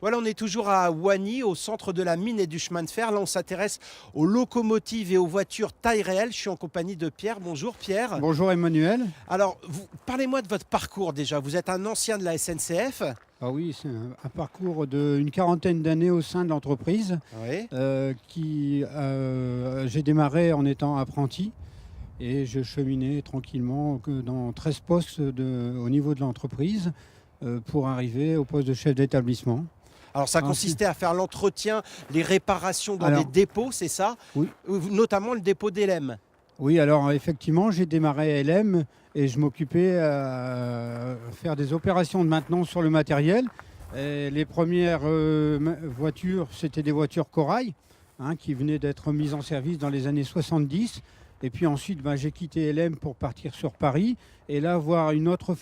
Voilà, on est toujours à Wany, au centre de la mine et du chemin de fer. Là, on s'intéresse aux locomotives et aux voitures taille réelle. Je suis en compagnie de Pierre. Bonjour Pierre. Bonjour Emmanuel. Alors, parlez-moi de votre parcours déjà. Vous êtes un ancien de la SNCF. Ah oui, c'est un parcours d'une quarantaine d'années au sein de l'entreprise Oui. j'ai démarré en étant apprenti et je cheminais tranquillement dans 13 postes au niveau de l'entreprise pour arriver au poste de chef d'établissement. Alors, ça Ensuite, consistait à faire l'entretien, les réparations dans Alors, des dépôts, c'est ça? oui, Notamment le dépôt d'Elem. oui, alors effectivement, j'ai démarré à LM et je m'occupais à faire des opérations de maintenance sur le matériel. Et les premières voitures, c'était des voitures Corail qui venaient d'être mises en service dans les années 70. Et puis ensuite, j'ai quitté LM pour partir sur Paris et là voir une autre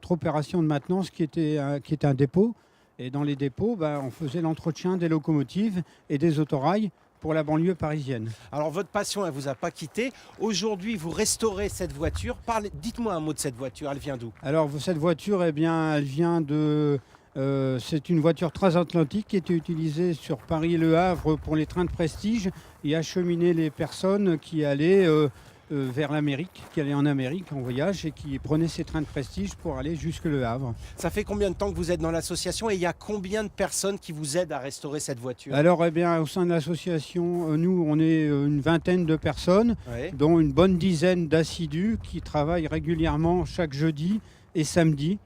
opération de maintenance qui était un dépôt. Et dans les dépôts, on faisait l'entretien des locomotives et des autorails pour la banlieue parisienne. Alors, votre passion, elle ne vous a pas quitté. Aujourd'hui, vous restaurez cette voiture. Dites-moi un mot de cette voiture. Elle vient d'où? Alors cette voiture, eh bien, elle vient c'est une voiture transatlantique qui était utilisée sur Paris-Le Havre pour les trains de prestige et acheminer les personnes qui allaient vers l'Amérique, qui allaient en Amérique en voyage et qui prenaient ces trains de prestige pour aller jusque Le Havre. Ça fait combien de temps que vous êtes dans l'association et il y a combien de personnes qui vous aident à restaurer cette voiture? Alors, eh bien, au sein de l'association, nous, on est une vingtaine de personnes, Oui. dont une bonne dizaine d'assidus qui travaillent régulièrement chaque jeudi et samedi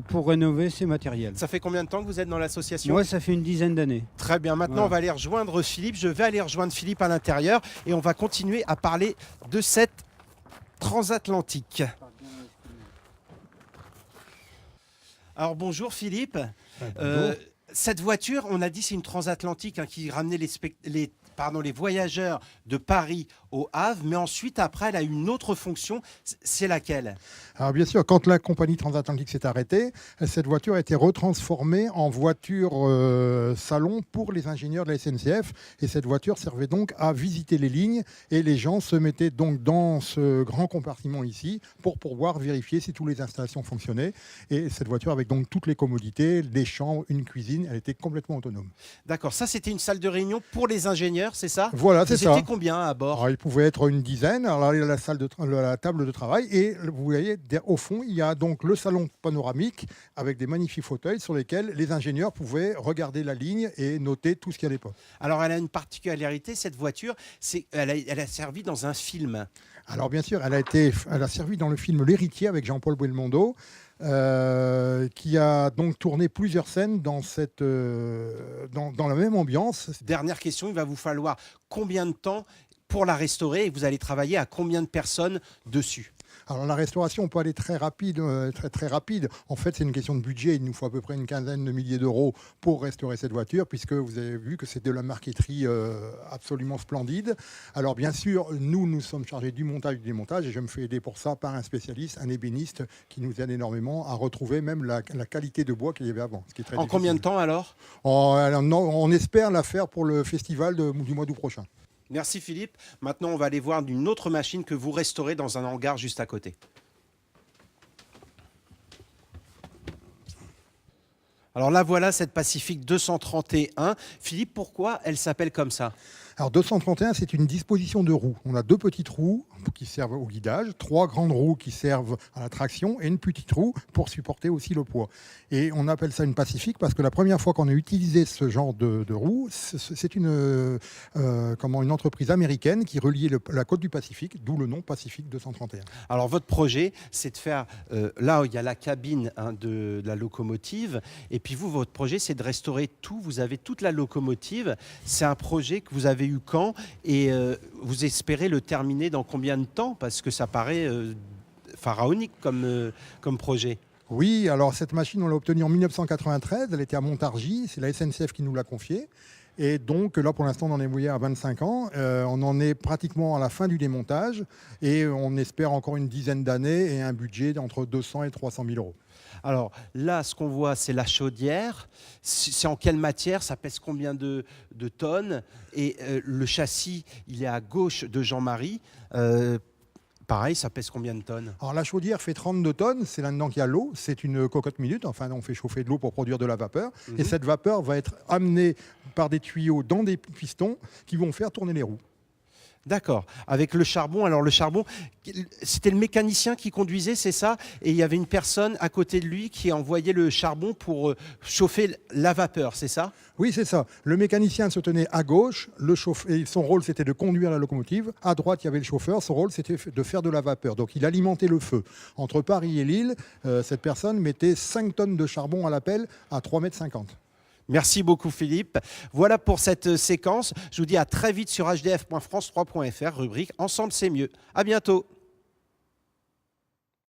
pour rénover ces matériels. Ça fait combien de temps que vous êtes dans l'association? Moi, ça fait une dizaine d'années. Très bien, maintenant Voilà. on va aller rejoindre Philippe. Je vais aller rejoindre Philippe à l'intérieur et on va continuer à parler de cette transatlantique. Alors bonjour Philippe. Bonjour. Cette voiture, on a dit c'est une transatlantique qui ramenait les voyageurs de Paris au Havre, mais ensuite après elle a une autre fonction, c'est laquelle? Alors bien sûr, quand la compagnie transatlantique s'est arrêtée, cette voiture a été retransformée en voiture salon pour les ingénieurs de la SNCF. Et cette voiture servait donc à visiter les lignes. Et les gens se mettaient donc dans ce grand compartiment ici pour pouvoir vérifier si toutes les installations fonctionnaient. Et cette voiture avec donc toutes les commodités, des chambres, une cuisine, elle était complètement autonome. D'accord, ça c'était une salle de réunion pour les ingénieurs, c'est ça? Voilà, c'est Vous ça. étiez combien à bord? Alors, il pouvait être une dizaine. Alors là, il y a la table de travail et vous voyez, au fond, il y a donc le salon panoramique avec des magnifiques fauteuils sur lesquels les ingénieurs pouvaient regarder la ligne et noter tout ce qu'il y a à l'époque. Alors elle a une particularité, cette voiture, elle a servi dans un film. Alors bien sûr, elle a servi dans le film L'Héritier avec Jean-Paul Belmondo, qui a donc tourné plusieurs scènes dans la même ambiance. Dernière question, il va vous falloir combien de temps pour la restaurer et vous allez travailler à combien de personnes dessus? Alors la restauration, on peut aller très rapide, très rapide. En fait, c'est une question de budget. Il nous faut à peu près une quinzaine de milliers d'euros pour restaurer cette voiture, puisque vous avez vu que c'est de la marqueterie absolument splendide. Alors bien sûr, nous sommes chargés du montage et du démontage, et je me fais aider pour ça par un spécialiste, un ébéniste, qui nous aide énormément à retrouver même la qualité de bois qu'il y avait avant. Ce qui est très En difficile. combien de temps alors? On espère la faire pour le festival du mois d'août prochain. Merci Philippe. Maintenant, on va aller voir une autre machine que vous restaurez dans un hangar juste à côté. Alors là, voilà cette Pacifique 231. Philippe, pourquoi elle s'appelle comme ça? Alors 231, c'est une disposition de roues. On a deux petites roues qui servent au guidage, trois grandes roues qui servent à la traction et une petite roue pour supporter aussi le poids. Et on appelle ça une Pacifique parce que la première fois qu'on a utilisé ce genre de roue, c'est une entreprise américaine qui reliait la côte du Pacifique, d'où le nom Pacifique 231. Alors votre projet, c'est de faire, là il y a la cabine de la locomotive, et puis vous, votre projet, c'est de restaurer tout. Vous avez toute la locomotive. C'est un projet que vous avez eu quand? Et vous espérez le terminer dans combien de temps? Parce que ça paraît pharaonique comme projet. Oui, alors cette machine, on l'a obtenue en 1993. Elle était à Montargis. C'est la SNCF qui nous l'a confiée. Et donc là, pour l'instant, on en est mouillé à 25 ans. On en est pratiquement à la fin du démontage. Et on espère encore une dizaine d'années et un budget d'entre 200 et 300 000 euros. Alors là, ce qu'on voit, c'est la chaudière. C'est en quelle matière? Ça pèse combien de tonnes? Et le châssis, il est à gauche de Jean-Marie. Pareil, ça pèse combien de tonnes? Alors la chaudière fait 32 tonnes, c'est là-dedans qu'il y a l'eau, c'est une cocotte minute, enfin on fait chauffer de l'eau pour produire de la vapeur, et cette vapeur va être amenée par des tuyaux dans des pistons qui vont faire tourner les roues. D'accord. Avec le charbon, alors le charbon, c'était le mécanicien qui conduisait, c'est ça? Et il y avait une personne à côté de lui qui envoyait le charbon pour chauffer la vapeur, c'est ça? Oui, c'est ça. Le mécanicien se tenait à gauche, et son rôle c'était de conduire la locomotive. À droite, il y avait le chauffeur, son rôle c'était de faire de la vapeur. Donc il alimentait le feu. Entre Paris et Lille, cette personne mettait 5 tonnes de charbon à la pelle à 3,50 m. Merci beaucoup Philippe. Voilà pour cette séquence. Je vous dis à très vite sur hdf.france3.fr, rubrique Ensemble c'est mieux. À bientôt.